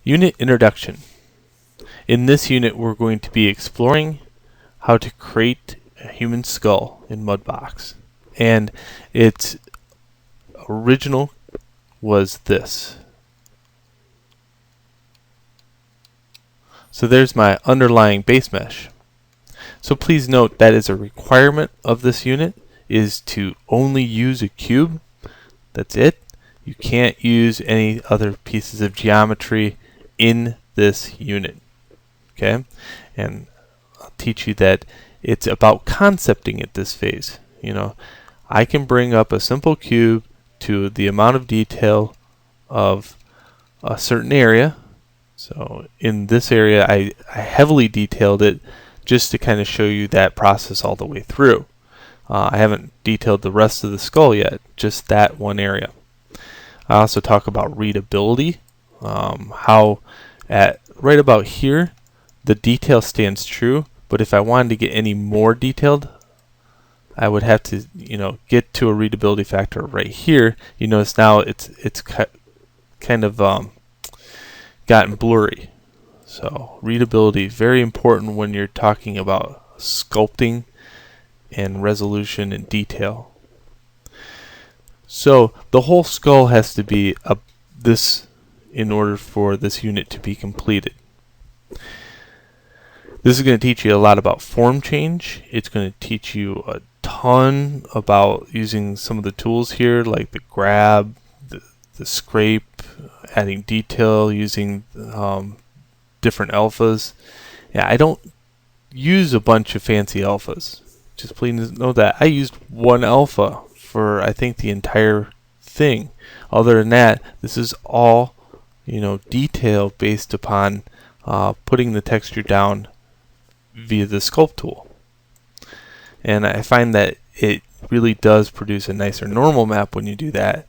Unit Introduction. In this unit we're going to be exploring how to create a human skull in Mudbox. And its original was this. So there's my underlying base mesh. So please note that is a requirement of this unit is to only use a cube. That's it. You can't use any other pieces of geometry in this unit. Okay? And I'll teach you that it's about concepting at this phase. You know, I can bring up a simple cube to the amount of detail of a certain area. So in this area I heavily detailed it just to kind of show you that process all the way through. I haven't detailed the rest of the skull yet, just that one area. I also talk about readability, how at right about here the detail stands true, but if I wanted to get any more detailed I would have to, get to a readability factor right here. You notice now it's kind of gotten blurry. So readability, very important when you're talking about sculpting and resolution and detail. So the whole skull has to be this in order for this unit to be completed. This is going to teach you a lot about form change. It's going to teach you a ton about using some of the tools here, like the grab, the scrape, adding detail, using different alphas. Yeah, I don't use a bunch of fancy alphas. Just please know that I used one alpha for I think the entire thing. Other than that, this is all detail based upon putting the texture down via the sculpt tool. And I find that it really does produce a nicer normal map when you do that.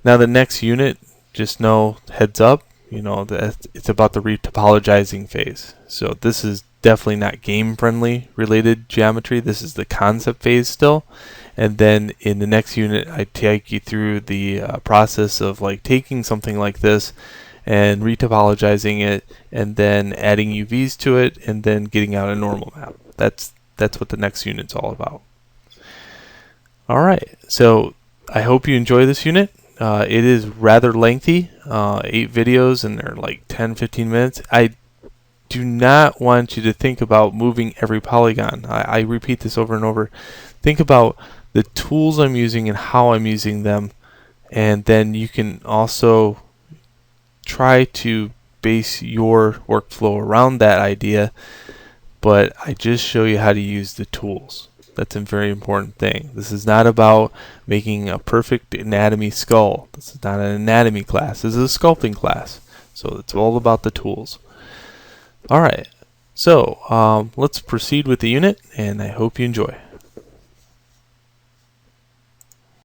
Now the next unit, just know, heads up, that it's about the retopologizing phase. So this is definitely not game friendly related geometry. This is the concept phase still. And then in the next unit I take you through the process of taking something like this and retopologizing it and then adding UVs to it and then getting out a normal map. That's what the next unit's all about. Alright, so I hope you enjoy this unit. It is rather lengthy, 8 videos and they're like 10-15 minutes. I do not want you to think about moving every polygon. I repeat this over and over. Think about the tools I'm using and how I'm using them, and then you can also try to base your workflow around that idea, but I just show you how to use the tools. That's a very important thing. This is not about making a perfect anatomy skull. This is not an anatomy class. This is a sculpting class. So it's all about the tools. Alright, so let's proceed with the unit, and I hope you enjoy.